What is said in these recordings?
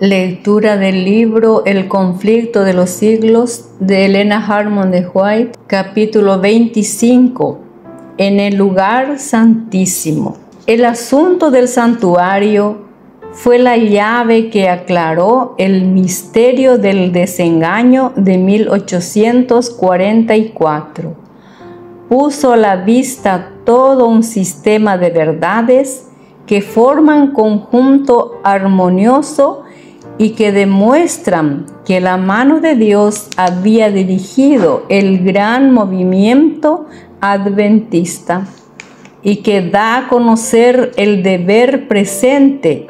Lectura del libro El conflicto de los siglos de Helena Harmon de White, capítulo 25, en el lugar santísimo. El asunto del santuario fue la llave que aclaró el misterio del desengaño de 1844. Puso a la vista todo un sistema de verdades que forman conjunto armonioso y que demuestran que la mano de Dios había dirigido el gran movimiento adventista y que da a conocer el deber presente,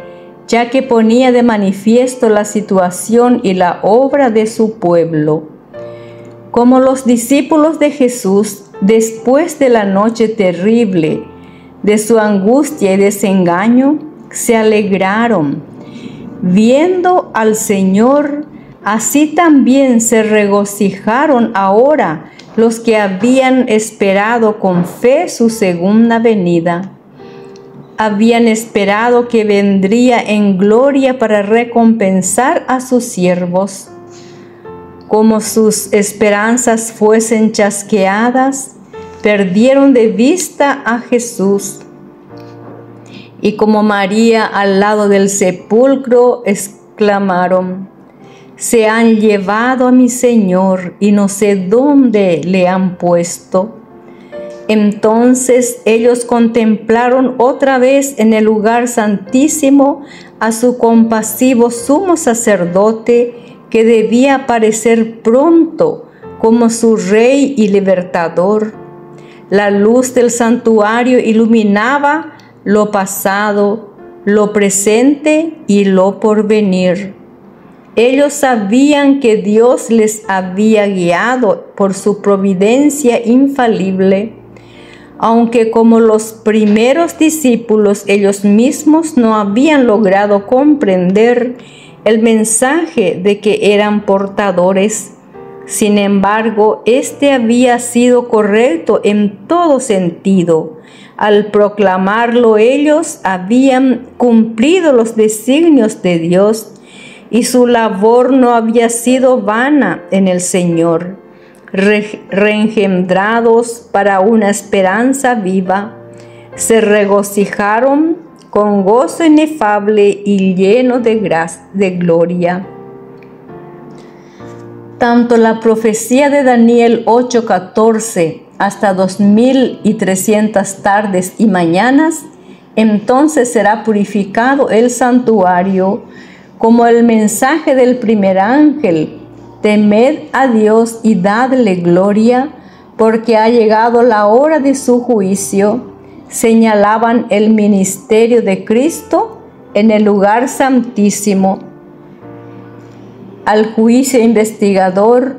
ya que ponía de manifiesto la situación y la obra de su pueblo. Como los discípulos de Jesús, después de la noche terrible, de su angustia y desengaño, se alegraron viendo al Señor. Así también se regocijaron ahora los que habían esperado con fe su segunda venida. Habían esperado que vendría en gloria para recompensar a sus siervos. Como sus esperanzas fuesen chasqueadas, perdieron de vista a Jesús. Y como María al lado del sepulcro exclamaron: «Se han llevado a mi Señor y no sé dónde le han puesto». Entonces ellos contemplaron otra vez en el lugar santísimo a su compasivo sumo sacerdote, que debía aparecer pronto como su Rey y Libertador. La luz del santuario iluminaba lo pasado, lo presente y lo porvenir. Ellos sabían que Dios les había guiado por su providencia infalible, aunque como los primeros discípulos ellos mismos no habían logrado comprender el mensaje de que eran portadores. Sin embargo, este había sido correcto en todo sentido. Al proclamarlo, ellos habían cumplido los designios de Dios y su labor no había sido vana en el Señor. Reengendrados para una esperanza viva, se regocijaron con gozo inefable y lleno de gloria. Tanto la profecía de Daniel 8:14 hasta 2300 tardes y mañanas, entonces será purificado el santuario, como el mensaje del primer ángel: temed a Dios y dadle gloria, porque ha llegado la hora de su juicio, señalaban el ministerio de Cristo en el lugar santísimo, al juicio investigador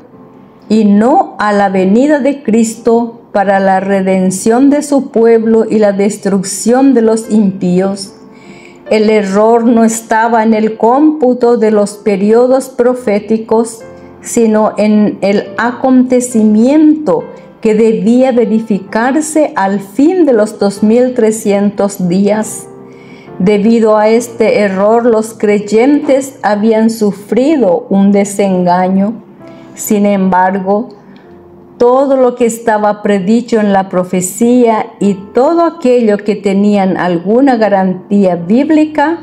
y no a la venida de Cristo para la redención de su pueblo y la destrucción de los impíos. El error no estaba en el cómputo de los periodos proféticos, sino en el acontecimiento que debía verificarse al fin de los 2300 días. Debido a este error, los creyentes habían sufrido un desengaño. Sin embargo, todo lo que estaba predicho en la profecía y todo aquello que tenían alguna garantía bíblica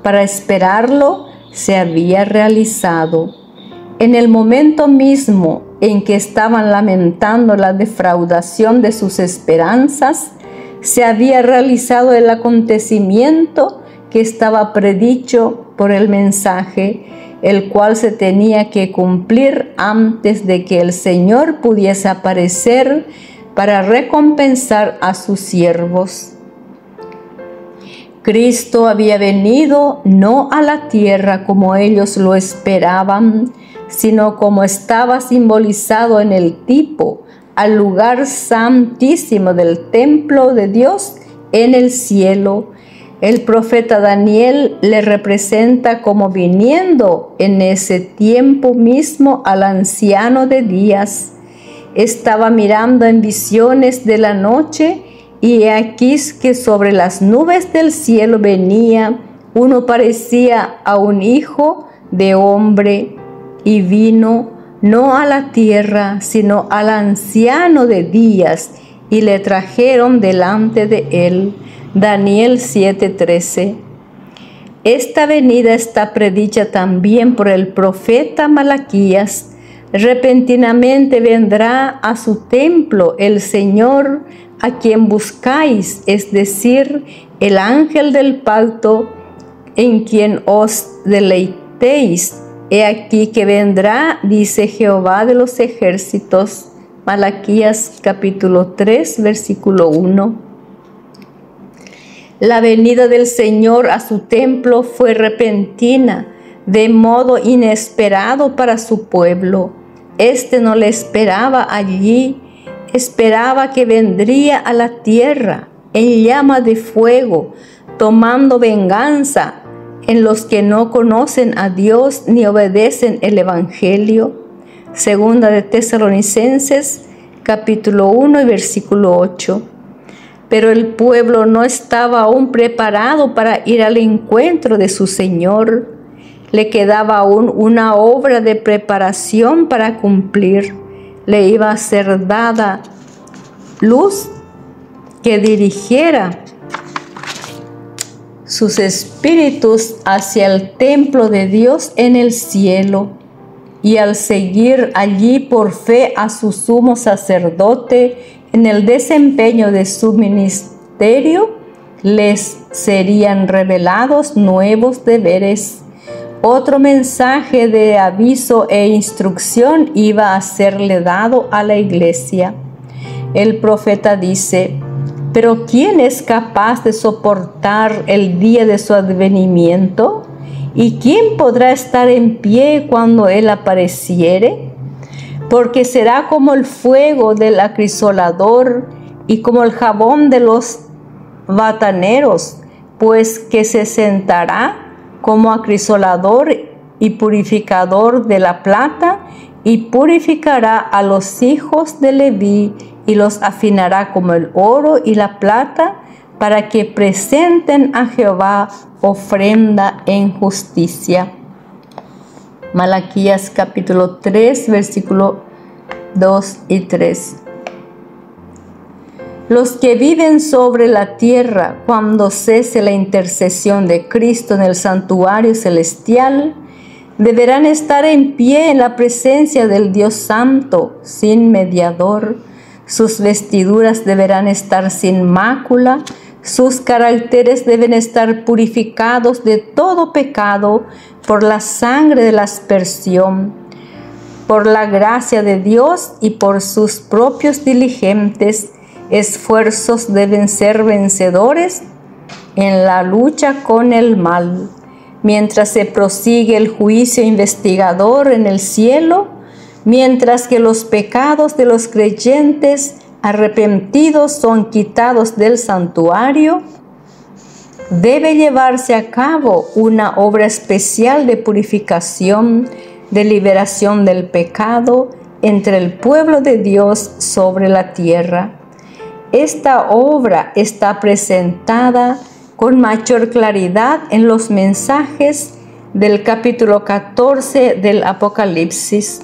para esperarlo se había realizado. En el momento mismo en que estaban lamentando la defraudación de sus esperanzas, se había realizado el acontecimiento que estaba predicho por el mensaje, el cual se tenía que cumplir antes de que el Señor pudiese aparecer para recompensar a sus siervos. Cristo había venido no a la tierra como ellos lo esperaban, sino como estaba simbolizado en el tipo, al lugar santísimo del templo de Dios en el cielo. El profeta Daniel le representa como viniendo en ese tiempo mismo al anciano de días. Estaba mirando en visiones de la noche, y he aquí que sobre las nubes del cielo venía uno, parecía a un hijo de hombre y vino no a la tierra, sino al anciano de días, y le trajeron delante de él. Daniel 7:13. Esta venida está predicha también por el profeta Malaquías. Repentinamente vendrá a su templo el Señor a quien buscáis, es decir, el ángel del pacto en quien os deleitéis. He aquí que vendrá, dice Jehová de los ejércitos. Malaquías capítulo 3, versículo 1. La venida del Señor a su templo fue repentina, de modo inesperado para su pueblo. Este no le esperaba allí, esperaba que vendría a la tierra en llama de fuego, tomando venganza en los que no conocen a Dios ni obedecen el Evangelio. Segunda de Tesalonicenses, capítulo 1 y versículo 8. Pero el pueblo no estaba aún preparado para ir al encuentro de su Señor. Le quedaba aún una obra de preparación para cumplir. Le iba a ser dada luz que dirigiera sus espíritus hacia el templo de Dios en el cielo, y al seguir allí por fe a su sumo sacerdote en el desempeño de su ministerio, les serían revelados nuevos deberes. Otro mensaje de aviso e instrucción iba a serle dado a la iglesia. El profeta dice: ¿pero quién es capaz de soportar el día de su advenimiento? ¿Y quién podrá estar en pie cuando él apareciere? Porque será como el fuego del acrisolador y como el jabón de los bataneros, pues que se sentará como acrisolador y purificador de la plata, y purificará a los hijos de Leví y los afinará como el oro y la plata, para que presenten a Jehová ofrenda en justicia. Malaquías capítulo 3, versículo 2 y 3. Los que viven sobre la tierra, cuando cese la intercesión de Cristo en el santuario celestial, deberán estar en pie en la presencia del Dios Santo, sin mediador. Sus vestiduras deberán estar sin mácula, sus caracteres deben estar purificados de todo pecado por la sangre de la aspersión, por la gracia de Dios y por sus propios diligentes esfuerzos deben ser vencedores en la lucha con el mal. Mientras se prosigue el juicio investigador en el cielo, mientras que los pecados de los creyentes arrepentidos son quitados del santuario, debe llevarse a cabo una obra especial de purificación, de liberación del pecado entre el pueblo de Dios sobre la tierra. Esta obra está presentada con mayor claridad en los mensajes del capítulo 14 del Apocalipsis.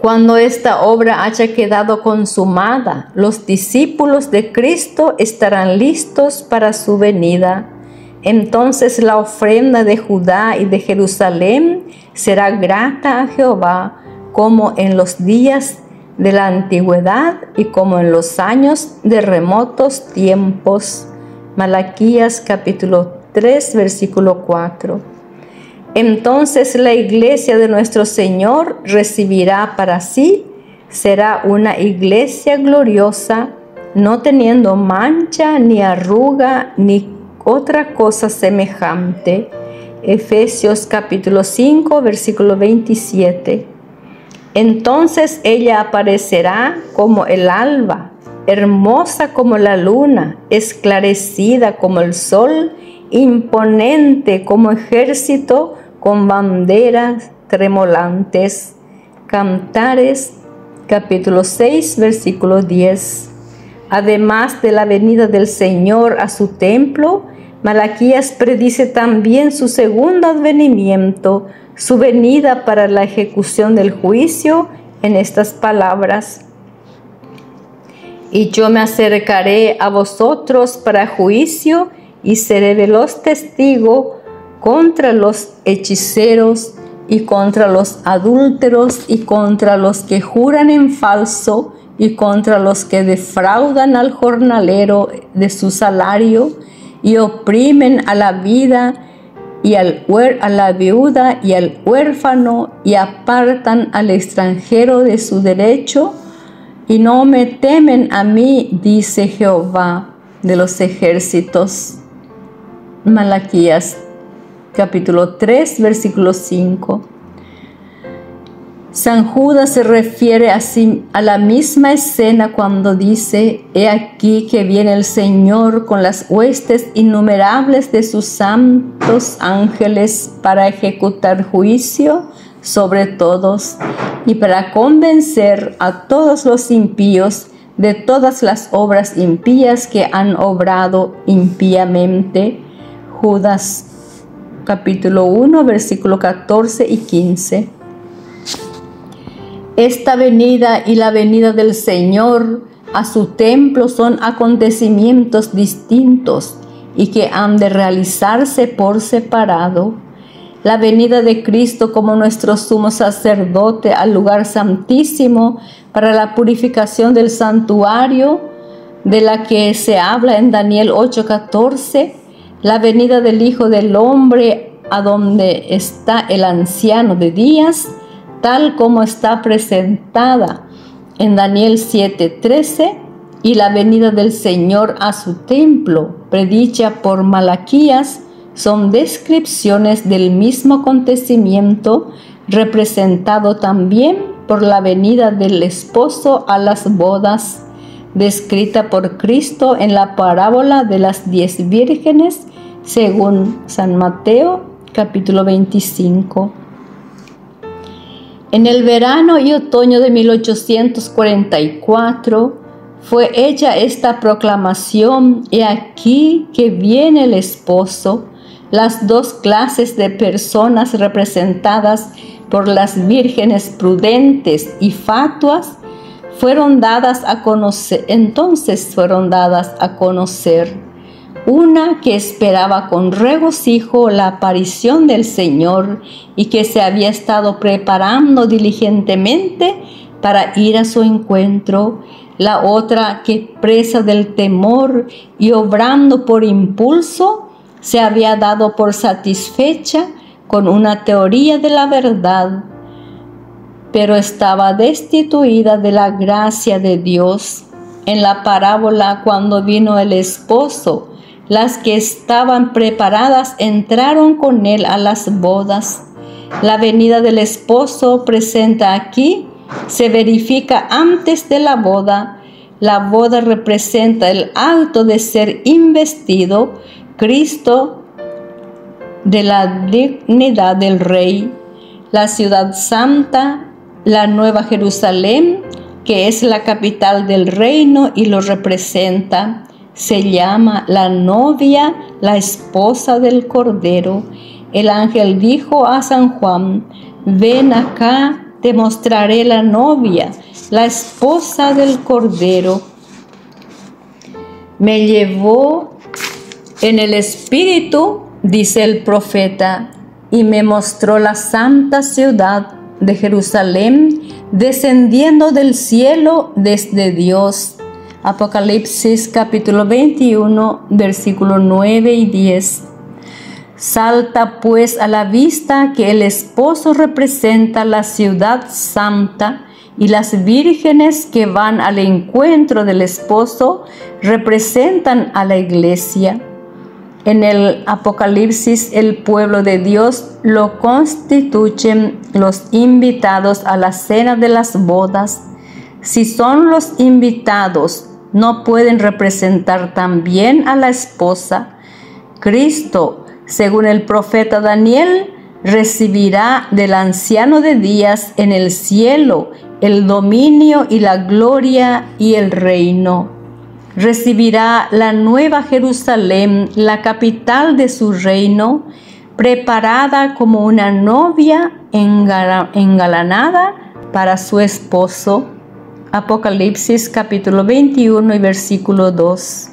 Cuando esta obra haya quedado consumada, los discípulos de Cristo estarán listos para su venida. Entonces la ofrenda de Judá y de Jerusalén será grata a Jehová, como en los días de la antigüedad y como en los años de remotos tiempos. Malaquías capítulo 3, versículo 4. Entonces la iglesia de nuestro Señor recibirá para sí, será una iglesia gloriosa, no teniendo mancha, ni arruga, ni otra cosa semejante. Efesios capítulo 5, versículo 27. Entonces ella aparecerá como el alba, hermosa como la luna, esclarecida como el sol, imponente como ejército, con banderas tremolantes. Cantares capítulo 6, versículo 10. Además de la venida del Señor a su templo, Malaquías predice también su segundo advenimiento, su venida para la ejecución del juicio, en estas palabras: y yo me acercaré a vosotros para juicio, y seré veloz testigo contra los hechiceros, y contra los adúlteros, y contra los que juran en falso, y contra los que defraudan al jornalero de su salario, y oprimen a la vida y a la viuda y al huérfano, y apartan al extranjero de su derecho, y no me temen a mí, dice Jehová de los ejércitos. Malaquías capítulo 3, versículo 5. San Judas se refiere a la misma escena cuando dice: he aquí que viene el Señor con las huestes innumerables de sus santos ángeles para ejecutar juicio sobre todos y para convencer a todos los impíos de todas las obras impías que han obrado impíamente. Judas capítulo 1, versículo 14 y 15. Esta venida y la venida del Señor a su templo son acontecimientos distintos y que han de realizarse por separado. La venida de Cristo como nuestro sumo sacerdote al lugar santísimo para la purificación del santuario, de la que se habla en Daniel 8:14, la venida del Hijo del Hombre a donde está el anciano de días, tal como está presentada en Daniel 7:13, y la venida del Señor a su templo, predicha por Malaquías, son descripciones del mismo acontecimiento, representado también por la venida del esposo a las bodas, descrita por Cristo en la parábola de las 10 vírgenes, según San Mateo, capítulo 25. En el verano y otoño de 1844 fue hecha esta proclamación: he aquí que viene el esposo. Las dos clases de personas representadas por las vírgenes prudentes y fatuas fueron dadas a conocer. Entonces fueron dadas a conocer: una que esperaba con regocijo la aparición del Señor y que se había estado preparando diligentemente para ir a su encuentro; la otra que, presa del temor y obrando por impulso, se había dado por satisfecha con una teoría de la verdad, pero estaba destituida de la gracia de Dios. En la parábola, cuando vino el esposo, las que estaban preparadas entraron con él a las bodas. La venida del esposo presenta aquí se verifica antes de la boda. La boda representa el acto de ser investido Cristo de la dignidad del Rey. La ciudad santa, la Nueva Jerusalén, que es la capital del reino y lo representa, se llama la novia, la esposa del Cordero. El ángel dijo a San Juan: ven acá, te mostraré la novia, la esposa del Cordero. Me llevó en el espíritu, dice el profeta, y me mostró la santa ciudad de Jerusalén, descendiendo del cielo desde Dios. Apocalipsis capítulo 21, versículos 9 y 10. Salta pues a la vista que el esposo representa la ciudad santa, y las vírgenes que van al encuentro del esposo representan a la iglesia. En el Apocalipsis, el pueblo de Dios lo constituyen los invitados a la cena de las bodas. Si son los invitados, ¿no pueden representar también a la esposa? Cristo, según el profeta Daniel, recibirá del anciano de días en el cielo el dominio y la gloria y el reino. recibirá la nueva Jerusalén, la capital de su reino, preparada como una novia engalanada para su esposo. Apocalipsis capítulo 21 y versículo 2.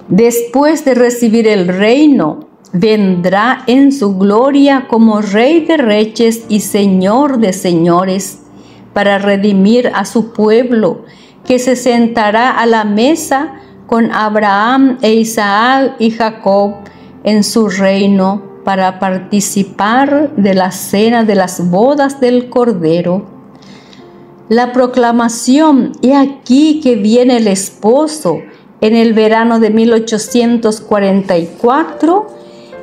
Después de recibir el reino, vendrá en su gloria como Rey de reyes y Señor de señores, para redimir a su pueblo, que se sentará a la mesa con Abraham e Isaac y Jacob en su reino, para participar de la cena de las bodas del Cordero. La proclamación "He aquí que viene el esposo" en el verano de 1844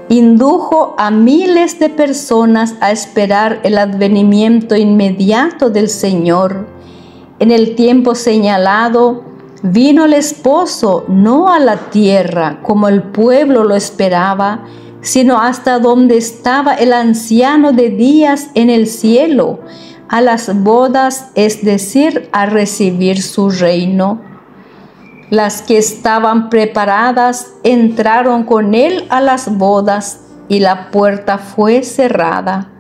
indujo a miles de personas a esperar el advenimiento inmediato del Señor. En el tiempo señalado, vino el esposo no a la tierra como el pueblo lo esperaba, sino hasta donde estaba el anciano de días en el cielo, a las bodas, es decir, a recibir su reino. Las que estaban preparadas entraron con él a las bodas y la puerta fue cerrada.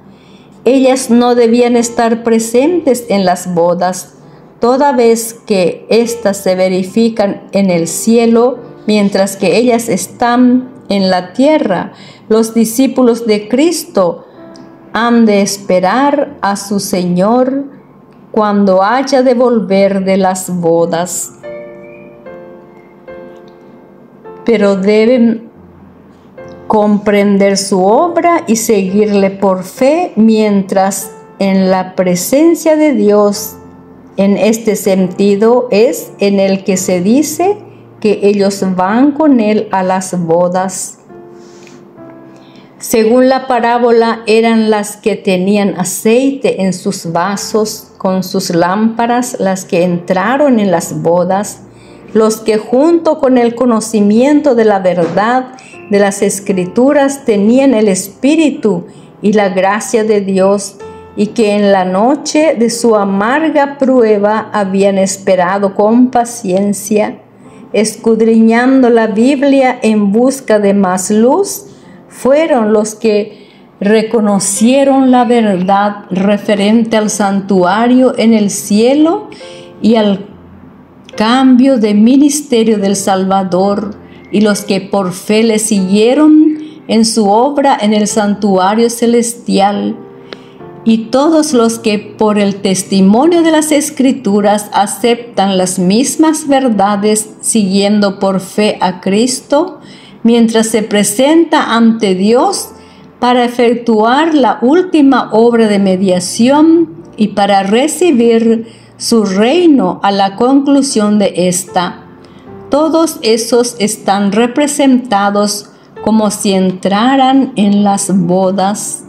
Ellas no debían estar presentes en las bodas, toda vez que éstas se verifican en el cielo, mientras que ellas están en la tierra. Los discípulos de Cristo han de esperar a su Señor cuando haya de volver de las bodas. Pero deben comprender su obra y seguirle por fe mientras en la presencia de Dios. En este sentido es en el que se dice que ellos van con él a las bodas. Según la parábola, eran las que tenían aceite en sus vasos con sus lámparas las que entraron en las bodas, los que junto con el conocimiento de la verdad de las Escrituras tenían el Espíritu y la gracia de Dios, y que en la noche de su amarga prueba habían esperado con paciencia, escudriñando la Biblia en busca de más luz, fueron los que reconocieron la verdad referente al santuario en el cielo y al cambio de ministerio del Salvador, y los que por fe le siguieron en su obra en el santuario celestial, y todos los que por el testimonio de las Escrituras aceptan las mismas verdades, siguiendo por fe a Cristo, mientras se presenta ante Dios para efectuar la última obra de mediación y para recibir su reino a la conclusión de esta. Todos esos están representados como si entraran en las bodas.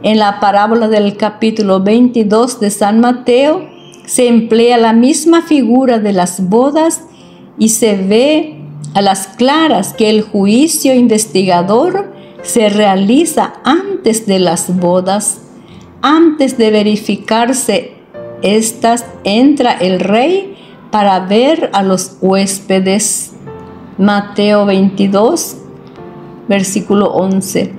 En la parábola del capítulo 22 de San Mateo se emplea la misma figura de las bodas y se ve a las claras que el juicio investigador se realiza antes de las bodas. Antes de verificarse estas, entra el rey para ver a los huéspedes. Mateo 22, versículo 11.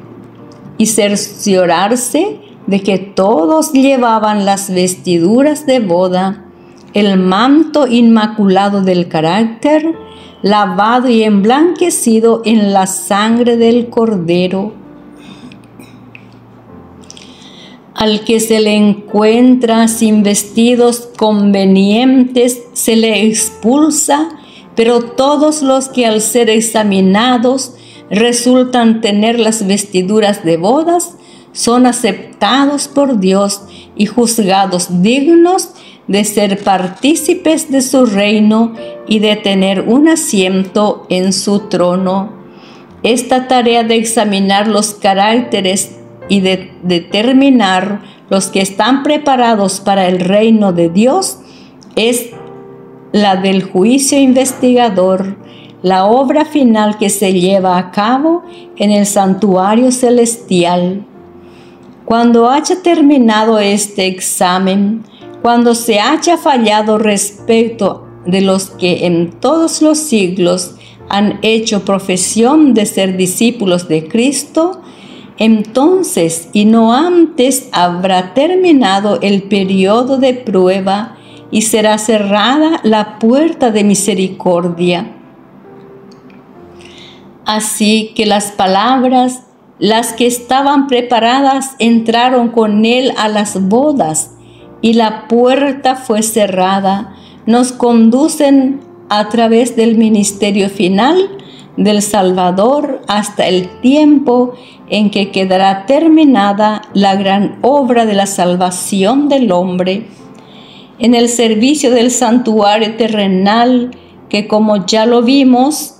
Y cerciorarse de que todos llevaban las vestiduras de boda, el manto inmaculado del carácter, lavado y emblanquecido en la sangre del Cordero. Al que se le encuentra sin vestidos convenientes, se le expulsa, pero todos los que al ser examinados resultan tener las vestiduras de bodas, son aceptados por Dios y juzgados dignos de ser partícipes de su reino y de tener un asiento en su trono. Esta tarea de examinar los caracteres y de determinar los que están preparados para el reino de Dios es la del juicio investigador, la obra final que se lleva a cabo en el santuario celestial. Cuando haya terminado este examen, cuando se haya fallado respecto de los que en todos los siglos han hecho profesión de ser discípulos de Cristo, entonces y no antes habrá terminado el periodo de prueba y será cerrada la puerta de misericordia. Así que las palabras, las que estaban preparadas, entraron con él a las bodas y la puerta fue cerrada, nos conducen a través del ministerio final del Salvador hasta el tiempo en que quedará terminada la gran obra de la salvación del hombre. En el servicio del santuario terrenal, que como ya lo vimos,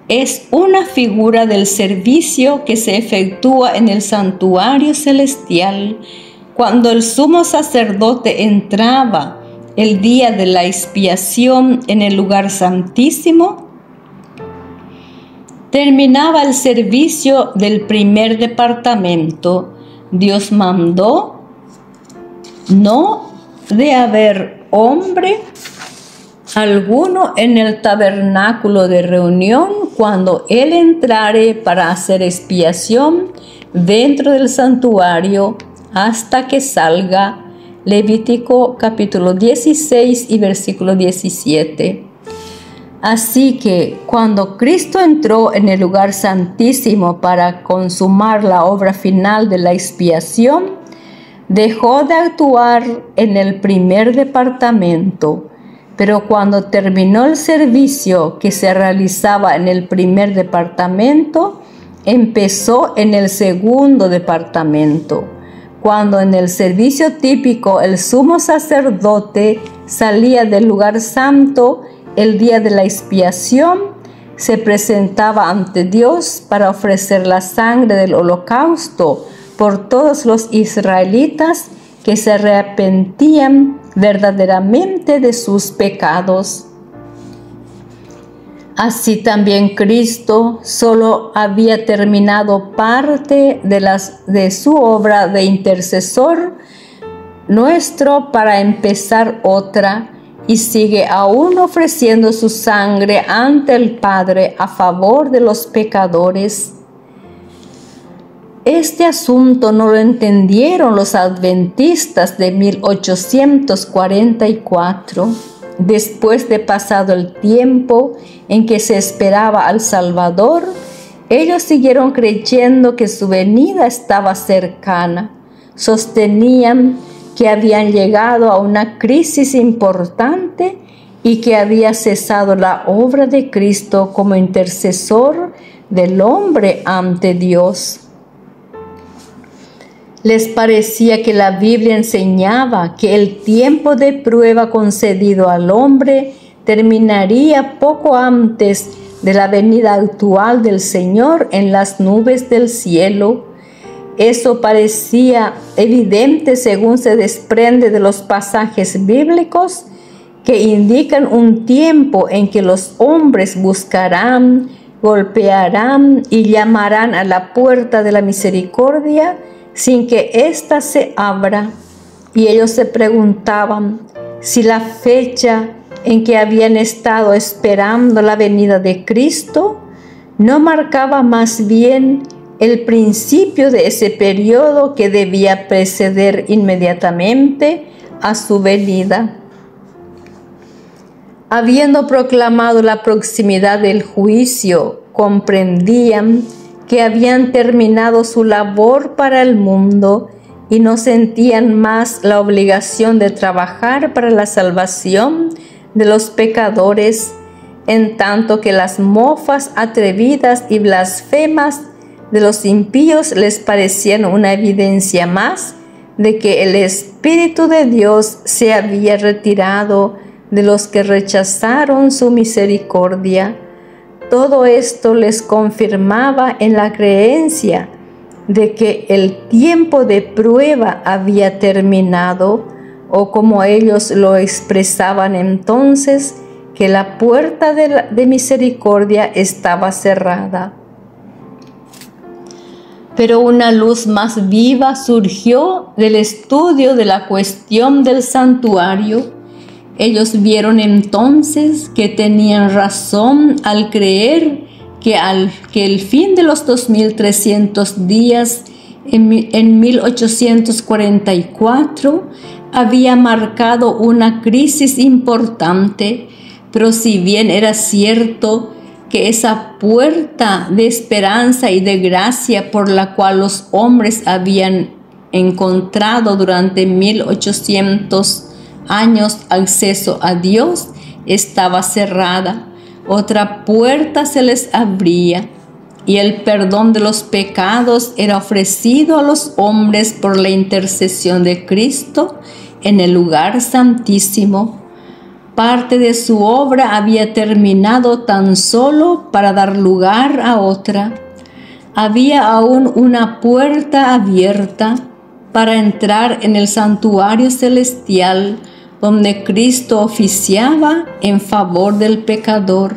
es una figura del servicio que se efectúa en el santuario celestial, cuando el sumo sacerdote entraba el día de la expiación en el lugar santísimo, terminaba el servicio del primer departamento. Dios mandó no de haber hombre alguno en el tabernáculo de reunión cuando él entrare para hacer expiación dentro del santuario hasta que salga. Levítico capítulo 16 y versículo 17. Así que cuando Cristo entró en el lugar santísimo para consumar la obra final de la expiación, dejó de actuar en el primer departamento, pero cuando terminó el servicio que se realizaba en el primer departamento, empezó en el segundo departamento. Cuando en el servicio típico el sumo sacerdote salía del lugar santo el día de la expiación, se presentaba ante Dios para ofrecer la sangre del holocausto por todos los israelitas que se arrepentían verdaderamente de sus pecados. Así también Cristo solo había terminado parte de su obra de intercesor nuestro para empezar otra, y sigue aún ofreciendo su sangre ante el Padre a favor de los pecadores. Este asunto no lo entendieron los adventistas de 1844. Después de pasado el tiempo en que se esperaba al Salvador, ellos siguieron creyendo que su venida estaba cercana. Sostenían que habían llegado a una crisis importante y que había cesado la obra de Cristo como intercesor del hombre ante Dios. Les parecía que la Biblia enseñaba que el tiempo de prueba concedido al hombre terminaría poco antes de la venida actual del Señor en las nubes del cielo. Eso parecía evidente según se desprende de los pasajes bíblicos que indican un tiempo en que los hombres buscarán, golpearán y llamarán a la puerta de la misericordia sin que ésta se abra. Y ellos se preguntaban si la fecha en que habían estado esperando la venida de Cristo no marcaba más bien el principio de ese periodo que debía preceder inmediatamente a su venida. Habiendo proclamado la proximidad del juicio, comprendían que habían terminado su labor para el mundo y no sentían más la obligación de trabajar para la salvación de los pecadores, en tanto que las mofas atrevidas y blasfemas de los impíos les parecían una evidencia más de que el Espíritu de Dios se había retirado de los que rechazaron su misericordia. Todo esto les confirmaba en la creencia de que el tiempo de prueba había terminado, o como ellos lo expresaban entonces, que la puerta de misericordia estaba cerrada. Pero una luz más viva surgió del estudio de la cuestión del santuario, Ellos vieron entonces que tenían razón al creer que el fin de los 2300 días en 1844 había marcado una crisis importante, pero si bien era cierto que esa puerta de esperanza y de gracia por la cual los hombres habían encontrado durante 1800 años acceso a Dios estaba cerrada, otra puerta se les abría, y el perdón de los pecados era ofrecido a los hombres por la intercesión de Cristo en el lugar santísimo. Parte de su obra había terminado tan solo para dar lugar a otra. Había aún una puerta abierta para entrar en el santuario celestial, donde Cristo oficiaba en favor del pecador.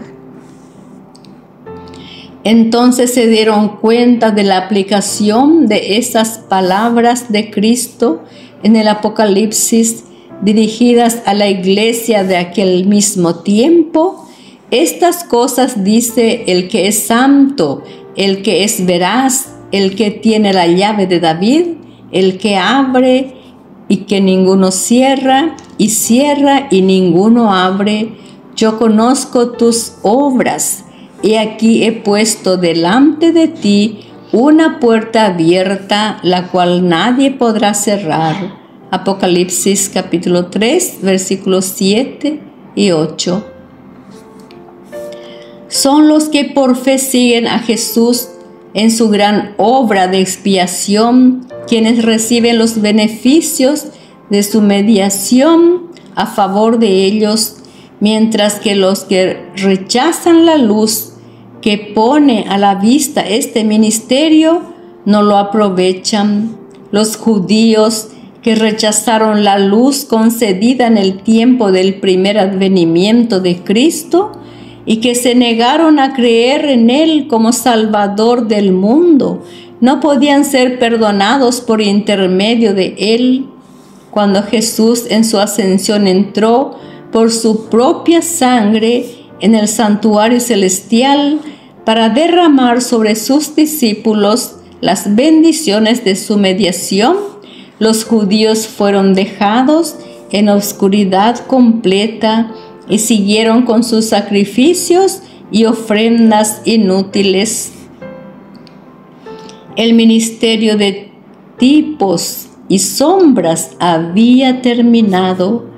Entonces se dieron cuenta de la aplicación de esas palabras de Cristo en el Apocalipsis, dirigidas a la iglesia de aquel mismo tiempo. Estas cosas dice el que es santo, el que es veraz, el que tiene la llave de David, el que abre y que ninguno cierra, y cierra y ninguno abre. Yo conozco tus obras, y aquí he puesto delante de ti una puerta abierta, la cual nadie podrá cerrar. Apocalipsis capítulo 3, versículos 7 y 8. Son los que por fe siguen a Jesús en su gran obra de expiación, quienes reciben los beneficios de su mediación a favor de ellos, mientras que los que rechazan la luz que pone a la vista este ministerio no lo aprovechan. Los judíos que rechazaron la luz concedida en el tiempo del primer advenimiento de Cristo y que se negaron a creer en Él como Salvador del mundo, no podían ser perdonados por intermedio de Él. Cuando Jesús en su ascensión entró por su propia sangre en el santuario celestial para derramar sobre sus discípulos las bendiciones de su mediación, los judíos fueron dejados en oscuridad completa y siguieron con sus sacrificios y ofrendas inútiles. El ministerio de tipos y sombras había terminado.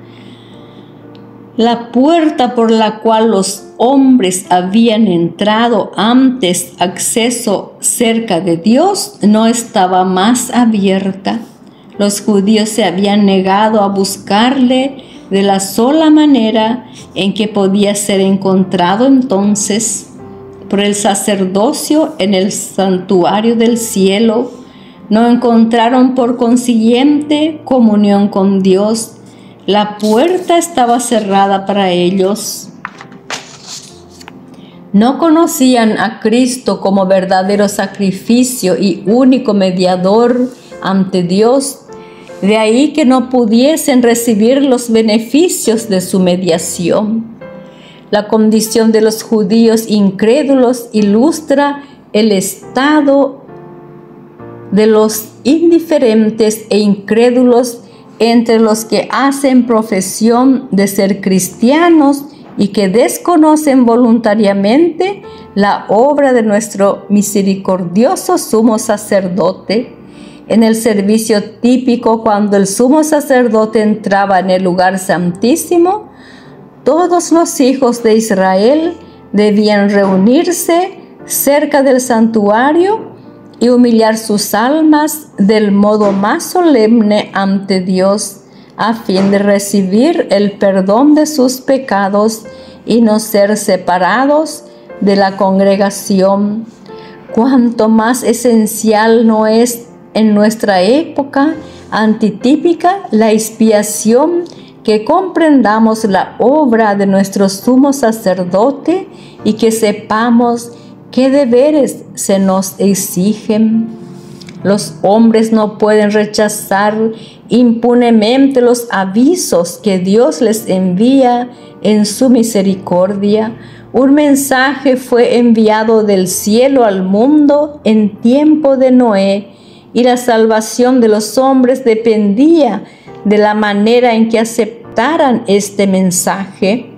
La puerta por la cual los hombres habían entrado antes acceso cerca de Dios no estaba más abierta. Los judíos se habían negado a buscarle de la sola manera en que podía ser encontrado entonces por el sacerdocio en el santuario del cielo. No encontraron por consiguiente comunión con Dios. La puerta estaba cerrada para ellos. No conocían a Cristo como verdadero sacrificio y único mediador ante Dios. De ahí que no pudiesen recibir los beneficios de su mediación. La condición de los judíos incrédulos ilustra el estado de los indiferentes e incrédulos entre los que hacen profesión de ser cristianos y que desconocen voluntariamente la obra de nuestro misericordioso sumo sacerdote. En el servicio típico, cuando el sumo sacerdote entraba en el lugar santísimo, todos los hijos de Israel debían reunirse cerca del santuario y humillar sus almas del modo más solemne ante Dios, a fin de recibir el perdón de sus pecados y no ser separados de la congregación. Cuanto más esencial no es en nuestra época antitípica la expiación, que comprendamos la obra de nuestro sumo sacerdote y que sepamos qué deberes se nos exigen. Los hombres no pueden rechazar impunemente los avisos que Dios les envía en su misericordia. Un mensaje fue enviado del cielo al mundo en tiempo de Noé, y la salvación de los hombres dependía de la manera en que aceptaran este mensaje.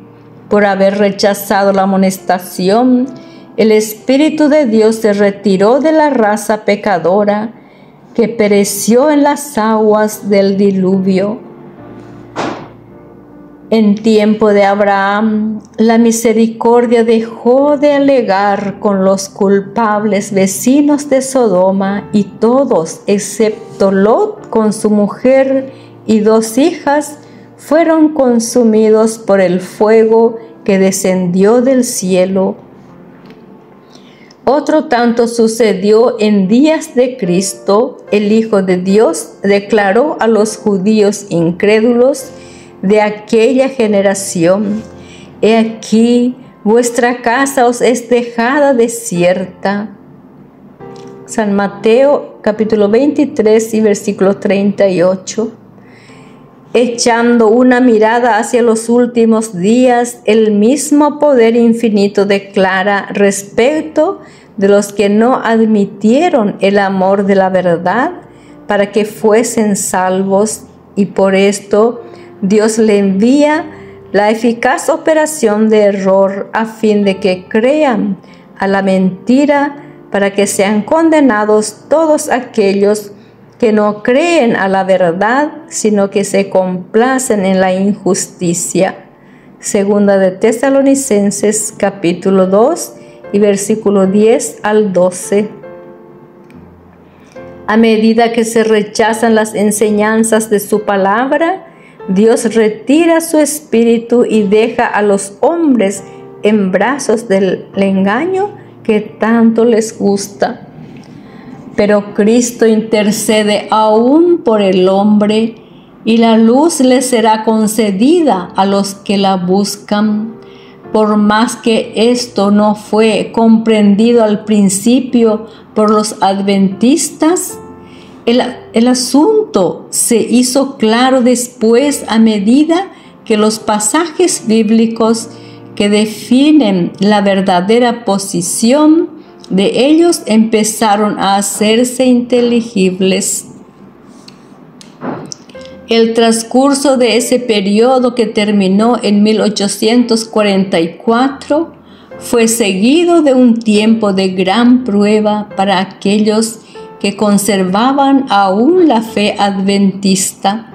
Por haber rechazado la amonestación, el Espíritu de Dios se retiró de la raza pecadora que pereció en las aguas del diluvio. En tiempo de Abraham, la misericordia dejó de alegar con los culpables vecinos de Sodoma, y todos, excepto Lot con su mujer y 2 hijas, fueron consumidos por el fuego que descendió del cielo. Otro tanto sucedió en días de Cristo. El Hijo de Dios declaró a los judíos incrédulos de aquella generación: He aquí, vuestra casa os es dejada desierta. San Mateo capítulo 23 y versículo 38. Echando una mirada hacia los últimos días, el mismo poder infinito declara respecto de los que no admitieron el amor de la verdad para que fuesen salvos, y por esto Dios le envía la eficaz operación de error a fin de que crean a la mentira, para que sean condenados todos aquellos que no creen a la verdad, sino que se complacen en la injusticia. Segunda de Tesalonicenses capítulo 2 y versículo 10 al 12. A medida que se rechazan las enseñanzas de su palabra, Dios retira su espíritu y deja a los hombres en brazos del engaño que tanto les gusta. Pero Cristo intercede aún por el hombre, y la luz le será concedida a los que la buscan. Por más que esto no fue comprendido al principio por los adventistas, el asunto se hizo claro después, a medida que los pasajes bíblicos que definen la verdadera posición de ellos empezaron a hacerse inteligibles. El transcurso de ese periodo, que terminó en 1844, fue seguido de un tiempo de gran prueba para aquellos que conservaban aún la fe adventista.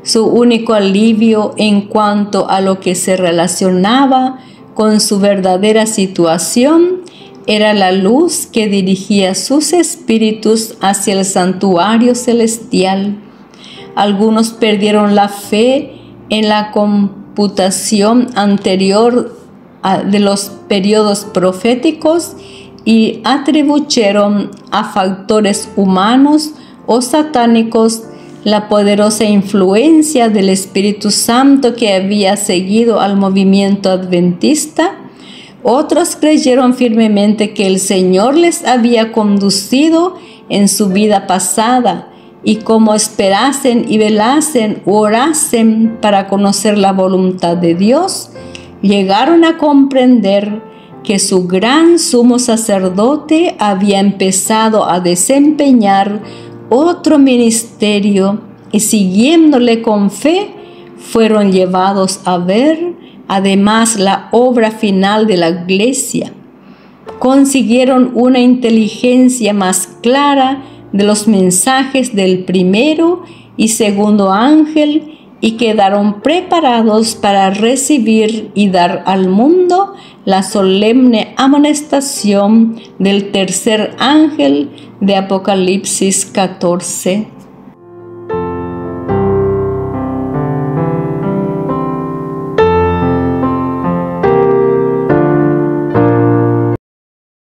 Su único alivio en cuanto a lo que se relacionaba con su verdadera situación era la luz que dirigía sus espíritus hacia el santuario celestial. Algunos perdieron la fe en la computación anterior de los periodos proféticos y atribuyeron a factores humanos o satánicos la poderosa influencia del Espíritu Santo que había seguido al movimiento adventista. Otros creyeron firmemente que el Señor les había conducido en su vida pasada, y como esperasen y velasen u orasen para conocer la voluntad de Dios, llegaron a comprender que su gran sumo sacerdote había empezado a desempeñar otro ministerio, y siguiéndole con fe, fueron llevados a ver además la obra final de la Iglesia. Consiguieron una inteligencia más clara de los mensajes del primero y segundo ángel, y quedaron preparados para recibir y dar al mundo la solemne amonestación del tercer ángel de Apocalipsis 14.